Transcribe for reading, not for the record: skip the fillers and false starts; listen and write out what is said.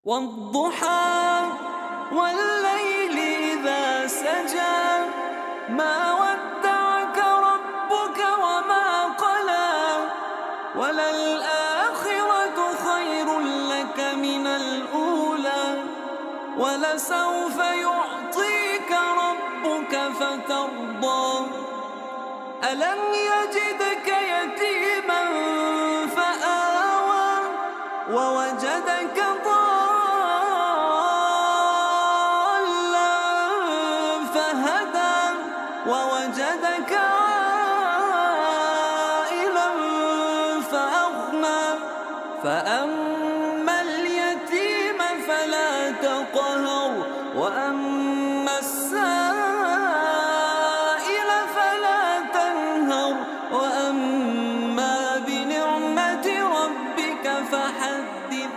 والضحى والليل إذا سجى ما ودعك ربك وما قلى وللآخرة خير لك من الأولى ولسوف يعطيك ربك فترضى ألم يجدك يتيما فآوى ووجدك ضالا فهدى ووجدك عائلا فأغنى فأما اليتيم فلا تقهر وأما السائل فلا تنهر وأما بنعمة ربك فحدث